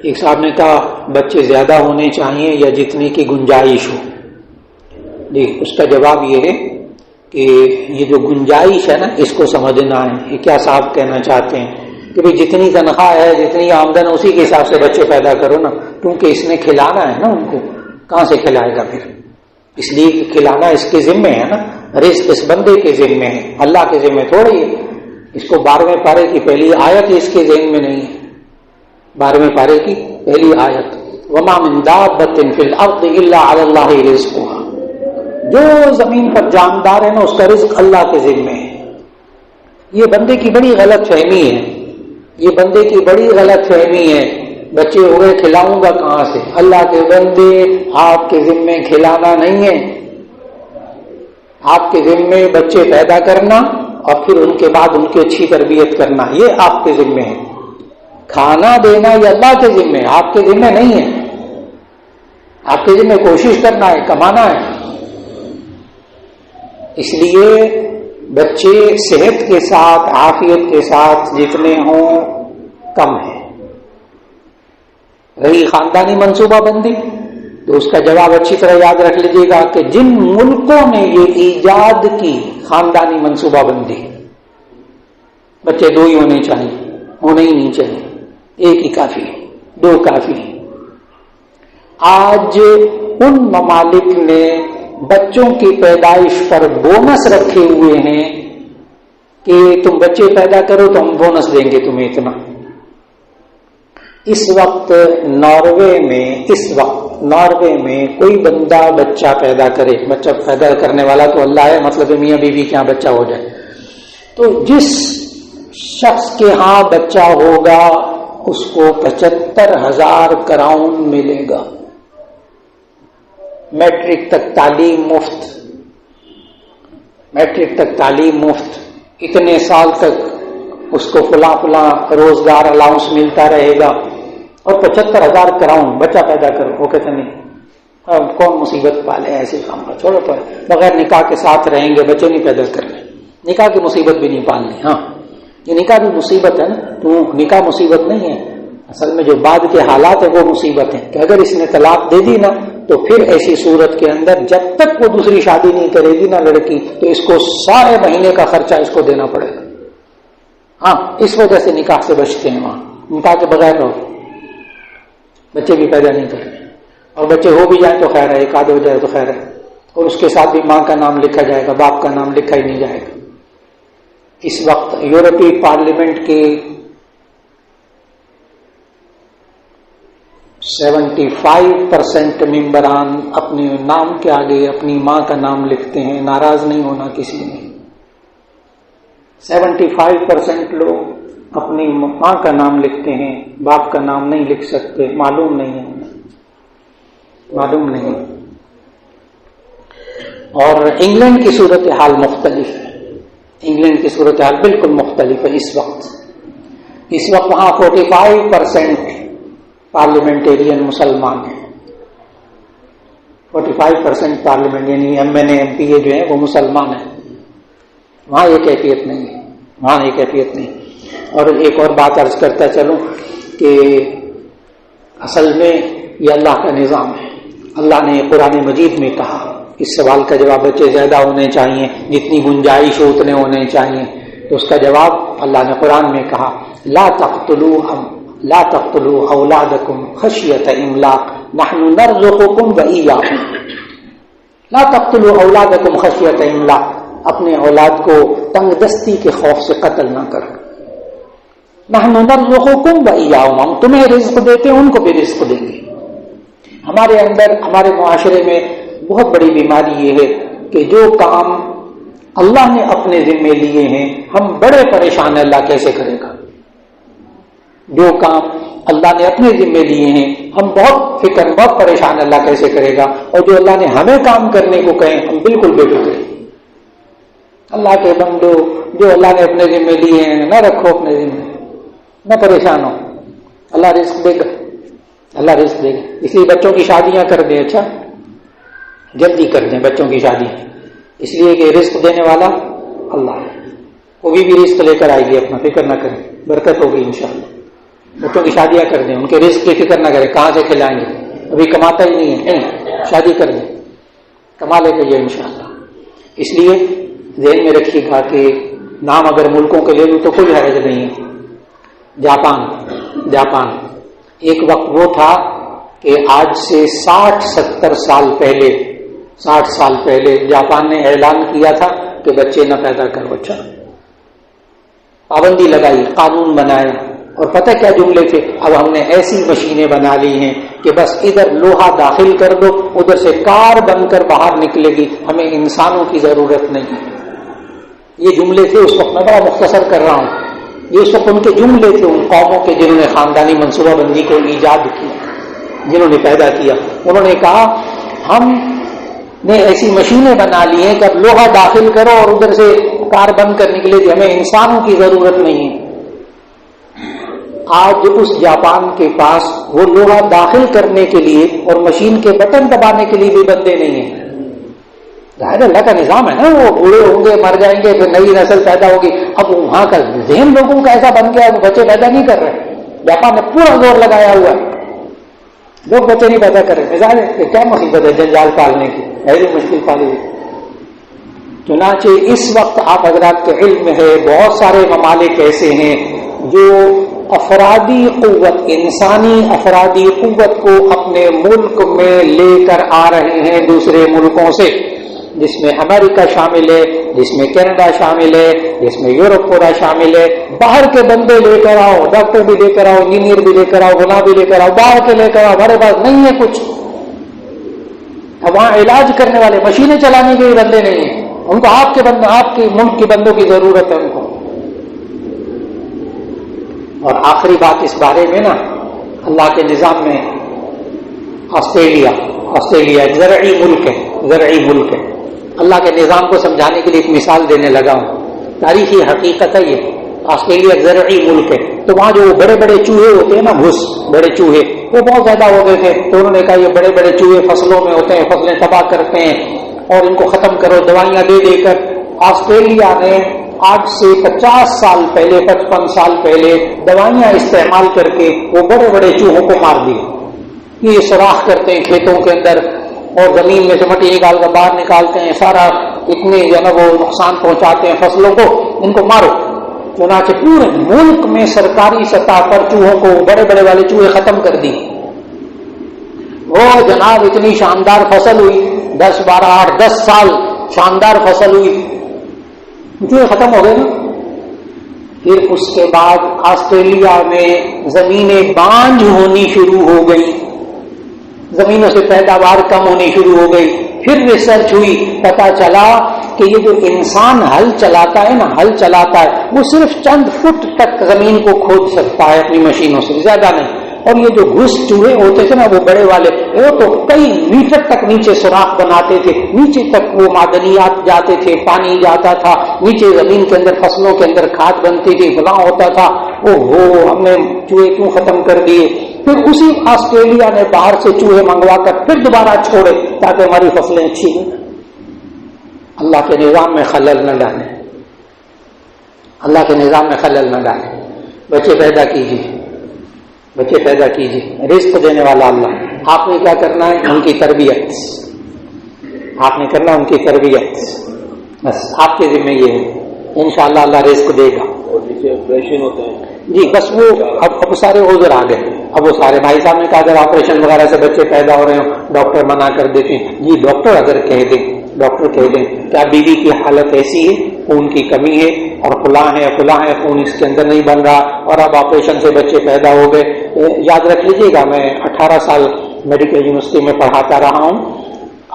ایک صاحب نے کہا بچے زیادہ ہونے چاہیے یا جتنے کی گنجائش ہو. اس کا جواب یہ ہے کہ یہ جو گنجائش ہے نا اس کو سمجھنا ہے. یہ کیا صاحب کہنا چاہتے ہیں کہ بھئی جتنی تنخواہ ہے جتنی آمدن اسی کے حساب سے بچے پیدا کرو نا, کیونکہ اس نے کھلانا ہے نا ان کو, کہاں سے کھلائے گا پھر؟ اس لیے کہ کھلانا اس کے ذمے ہے نا, رزق اس بندے کے ذمے ہے, اللہ کے ذمے تھوڑی ہے. اس کو 12ویں پارے کی پہلی آیت اس کے ذہن میں نہیں ہے. 12ویں پارے کی پہلی آیت وَمَا مِن دَابَّةٍ فِي الْأَرْضِ إِلَّا عَلَى اللَّهِ رِزْقُهَا, جو زمین پر جاندار ہے نا اس کا رزق اللہ کے ذمے ہے. یہ بندے کی بڑی غلط فہمی ہے, یہ بندے کی بڑی غلط فہمی ہے. بچے ہو گئے کھلاؤں گا کہاں سے؟ اللہ کے بندے آپ کے ذمے کھلانا نہیں ہے, آپ کے ذمے بچے پیدا کرنا اور پھر ان کے بعد ان کی اچھی تربیت کرنا, یہ آپ کے ذمے ہے. کھانا دینا یہ اللہ کے ذمے ہے, آپ کے ذمے نہیں ہے. آپ کے ذمے کوشش کرنا ہے, کمانا ہے. اس لیے بچے صحت کے ساتھ عافیت کے ساتھ جتنے ہوں کم ہے. رہی خاندانی منصوبہ بندی تو اس کا جواب اچھی طرح یاد رکھ لیجیے گا کہ جن ملکوں نے یہ ایجاد کی خاندانی منصوبہ بندی, بچے 2 ہی ہونے چاہیے, ہونے ہی نہیں چاہیے, 1 ہی کافی ہے, 2 کافی ہے. آج ان ممالک نے بچوں کی پیدائش پر بونس رکھے ہوئے ہیں کہ تم بچے پیدا کرو تو ہم بونس دیں گے تمہیں اتنا. اس وقت ناروے میں کوئی بندہ بچہ پیدا کرے, بچہ پیدا کرنے والا تو اللہ ہے, مطلب میاں بیوی کے یہاں بچہ ہو جائے, تو جس شخص کے ہاں بچہ ہوگا اس کو 75,000 کراؤن ملے گا. میٹرک تک تعلیم مفت, میٹرک تک تعلیم مفت, اتنے سال تک اس کو فلاں روزگار الاؤنس ملتا رہے گا, اور 75,000 کراؤن بچہ پیدا کرو. وہ کہتے نہیں کون مصیبت پالے ایسے کام کا, چھوڑو تو بغیر نکاح کے ساتھ رہیں گے, بچے نہیں پیدا کرنے, نکاح کی مصیبت بھی نہیں پالنی. ہاں یہ نکاح بھی مصیبت ہے نا, تو نکاح مصیبت نہیں ہے, اصل میں جو بعد کے حالات ہیں وہ مصیبت ہیں. کہ اگر اس نے طلاق دے دی نا تو پھر ایسی صورت کے اندر جب تک وہ دوسری شادی نہیں کرے گی نا لڑکی, تو اس کو سارے مہینے کا خرچہ اس کو دینا پڑے گا. ہاں اس وجہ سے نکاح سے بچتے ہیں. وہاں نکاح کے بغیر رہو, بچے بھی پیدا نہیں کرتے, اور بچے ہو بھی جائیں تو خیر ہے, 1 آدھ ہو جائے تو خیر ہے, اور اس کے ساتھ بھی ماں کا نام لکھا جائے گا, باپ کا نام لکھا ہی نہیں جائے گا. اس وقت یورپی پارلیمنٹ کے 75% ممبران اپنے نام کے آگے اپنی ماں کا نام لکھتے ہیں. ناراض نہیں ہونا کسی نے. 75% لوگ اپنی ماں کا نام لکھتے ہیں, باپ کا نام نہیں لکھ سکتے. معلوم نہیں ہے, معلوم نہیں. اور انگلینڈ کی صورتحال مختلف ہے, انگلینڈ کی صورتحال بالکل مختلف ہے. اس وقت وہاں 45% پارلیمنٹیرین مسلمان ہیں. 45% پارلیمنٹ یعنی MNA MPA جو ہیں وہ مسلمان ہیں. وہاں یہ کیفیت نہیں ہے, وہاں یہ کیفیت نہیں. اور ایک اور بات عرض کرتا چلوں کہ اصل میں یہ اللہ کا نظام ہے. اللہ نے قرآن مجید میں کہا, اس سوال کا جواب بچے زیادہ ہونے چاہیے, جتنی گنجائش ہو اتنے ہونے چاہیے, تو اس کا جواب اللہ نے قرآن میں کہا لا تقتلوا اولادکم خشیۃ املاق نحن نرزقکم وإیاہم. لا تقتلوا اولادکم خشیۃ املاق, اپنے اولاد کو تنگ دستی کے خوف سے قتل نہ کرو. نحن نرزقکم وإیاہم, ہم تمہیں رزق دیتے ہیں ان کو بھی رزق دیں گے. ہمارے اندر ہمارے معاشرے میں بہت بڑی بیماری یہ ہے کہ جو کام اللہ نے اپنے ذمے لیے ہیں ہم بڑے پریشان ہیں, اللہ کیسے کرے گا. جو کام اللہ نے اپنے ذمے لیے ہیں ہم بہت فکر, بہت پریشان, اللہ کیسے کرے گا. اور جو اللہ نے ہمیں کام کرنے کو کہیں ہم بالکل بے فکر. اللہ کے بندو, جو اللہ نے اپنے ذمے لیے ہیں نہ رکھو اپنے ذمے, نہ پریشان ہو. اللہ رزق دے گا, اللہ رزق دے گا. اس لیے بچوں کی شادیاں کر دیں, اچھا جلدی کر دیں بچوں کی شادی, اس لیے کہ رزق دینے والا اللہ ہے. وہ بھی رزق لے کر آئے گی, اپنا فکر نہ کریں, برکت ہوگی انشاءاللہ. بچوں کی شادیاں کر دیں، ان کے رزق کی فکر نہ کریں، کہاں سے کھلائیں گے، ابھی کماتا ہی نہیں ہے، نہیں شادی کر دیں، کما لے گا یہ انشاءاللہ۔ اس لیے ذہن میں رکھیے گا کہ نام اگر ملکوں کے لے لوں تو کوئی حرج نہیں ہے۔ جاپان ایک وقت وہ تھا کہ آج سے 60-70 سال پہلے جاپان نے اعلان کیا تھا کہ بچے نہ پیدا کرو، اچھا پابندی لگائی، قانون بنایا، اور پتہ کیا جملے تھے، اب ہم نے ایسی مشینیں بنا لی ہیں کہ بس ادھر لوہا داخل کر دو، ادھر سے کار بن کر باہر نکلے گی، ہمیں انسانوں کی ضرورت نہیں۔ یہ جملے تھے اس وقت، میں بڑا مختصر کر رہا ہوں، یہ اس وقت ان کے جملے تھے ان قوموں کے جنہوں نے خاندانی منصوبہ بندی کو ایجاد کیا، جنہوں نے پیدا کیا۔ انہوں نے کہا ہم نے ایسی مشینیں بنا لی ہیں کہ اب لوہا داخل کرو اور ادھر سے کار بند کر نکلے گی، ہمیں انسانوں کی ضرورت نہیں ہے۔ آج اس جاپان کے پاس وہ لوہا داخل کرنے کے لیے اور مشین کے بٹن دبانے کے لیے بھی بندے نہیں ہیں۔ ظاہر اللہ کا نظام ہے نا، وہ بوڑھے ہوں گے، مر جائیں گے، پھر نئی نسل پیدا ہوگی۔ اب وہاں کا ذہن لوگوں کا ایسا بن گیا، وہ بچے پیدا نہیں کر رہے۔ جاپان نے پورا زور لگایا ہوا ہے، لوگ بچے نہیں پیدا کر رہے۔ ظاہر ہے کہ کیا مصیبت ہے جنجال پالنے کی، ایسی مشکل پالی ہوئی۔ چنانچہ اس وقت آپ حضرات کے علم ہے بہت سارے ممالک ایسے ہیں جو افرادی قوت، انسانی افرادی قوت کو اپنے ملک میں لے کر آ رہے ہیں دوسرے ملکوں سے، جس میں امریکہ شامل ہے، جس میں کینیڈا شامل ہے، جس میں یورپ پورا شامل ہے۔ باہر کے بندے لے کر آؤ، ڈاکٹر بھی لے کر آؤ، انجینئر بھی لے کر آؤ، فلاں بھی لے کر آؤ، باہر کے لے کر آؤ، ہمارے پاس نہیں ہے کچھ۔ اب وہاں علاج کرنے والے، مشینیں چلانے کے بندے نہیں ہیں، ان کو آپ کے ملک کے بندوں کی ضرورت ہے ان کو۔ اور آخری بات اس بارے میں نا، اللہ کے نظام میں آسٹریلیا ایک زرعی ملک ہے۔ اللہ کے نظام کو سمجھانے کے لیے ایک مثال دینے لگا ہوں، تاریخی حقیقت ہے یہ۔ آسٹریلیا ایک زرعی ملک ہے، تو وہاں جو بڑے بڑے چوہے ہوتے ہیں نا، بڑے چوہے، وہ بہت زیادہ ہو گئے تھے، تو انہوں نے کہا یہ بڑے بڑے چوہے فصلوں میں ہوتے ہیں، فصلیں تباہ کرتے ہیں، اور ان کو ختم کرو دوائیاں دے کر۔ آسٹریلیا نے آج سے 50 سال پہلے، 55 سال پہلے دوائیاں استعمال کر کے وہ بڑے بڑے چوہوں کو مار دیے۔ یہ سوراخ کرتے ہیں کھیتوں کے اندر اور زمین میں سے مٹی نکال کر باہر نکالتے ہیں، سارا اتنے وہ نقصان پہنچاتے ہیں فصلوں کو، ان کو مارو۔ چنانچہ پورے ملک میں سرکاری سطح پر چوہوں کو، بڑے بڑے والے چوہے ختم کر دی۔ وہ جناب اتنی شاندار فصل ہوئی، 10 سال شاندار فصل ہوئی، چوہے ختم ہو گئے نا۔ پھر اس کے بعد آسٹریلیا میں زمینیں بانجھ ہونی شروع ہو گئی، زمینوں سے پیداوار کم ہونی شروع ہو گئی۔ پھر ریسرچ ہوئی، پتا چلا کہ یہ جو انسان ہل چلاتا ہے وہ صرف چند فٹ تک زمین کو کھود سکتا ہے اپنی مشینوں سے، زیادہ نہیں۔ اور یہ جو گھس چوہے ہوتے تھے نا، وہ بڑے والے، وہ تو کئی میٹر تک نیچے سوراخ بناتے تھے، نیچے تک وہ معدنیات جاتے تھے، پانی جاتا تھا نیچے زمین کے اندر، فصلوں کے اندر کھاد بنتی تھی، فلاں ہوتا تھا۔ ہم نے چوہے کیوں ختم کر دیے؟ پھر اسی آسٹریلیا نے باہر سے چوہے منگوا کر پھر دوبارہ چھوڑے تاکہ ہماری فصلیں اچھی ہوں۔ اللہ کے نظام میں خلل نہ ڈالیں، اللہ کے نظام میں خلل نہ ڈالیں۔ بچے پیدا کیجیے، رزق دینے والا اللہ۔ آپ نے کیا کرنا ہے؟ ان کی تربیت، آپ نے کرنا ان کی تربیت، بس آپ کے ذمہ یہ ہے، انشاءاللہ اللہ رزق دے گا۔ اور جسے آپریشن ہوتا ہے جی بس وہ اب سارے عذر آ گئے، اب وہ سارے بھائی صاحب نے کہا اگر آپریشن وغیرہ سے بچے پیدا ہو رہے ہوں ڈاکٹر منع کر دیتے ہیں۔ جی ڈاکٹر اگر کہہ دیں کیا بیوی کی حالت ایسی ہے، خون کی کمی ہے اور فلاں ہے خون اس کے اندر نہیں بن رہا اور اب آپریشن سے بچے پیدا ہو گئے۔ یاد رکھ لیجیے گا، میں 18 سال میڈیکل یونیورسٹی میں پڑھاتا رہا ہوں،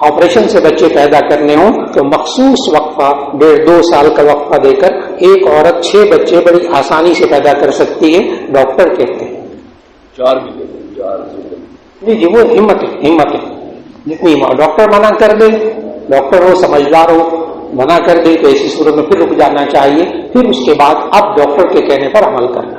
آپریشن سے بچے پیدا کرنے ہوں تو مخصوص وقفہ 1.5-2 سال کا وقفہ دے کر ایک عورت 6 بچے بڑی آسانی سے پیدا کر سکتی ہے، ڈاکٹر کہتے ہیں۔ 4 بھی دے 4 جی وہ ہمت ہے جتنی ڈاکٹر منع کر دے، ڈاکٹر ہو سمجھدار ہو، منع کر دے تو ایسی صورت میں پھر رک جانا چاہیے، پھر اس کے بعد اب ڈاکٹر کے کہنے پر عمل کرنا۔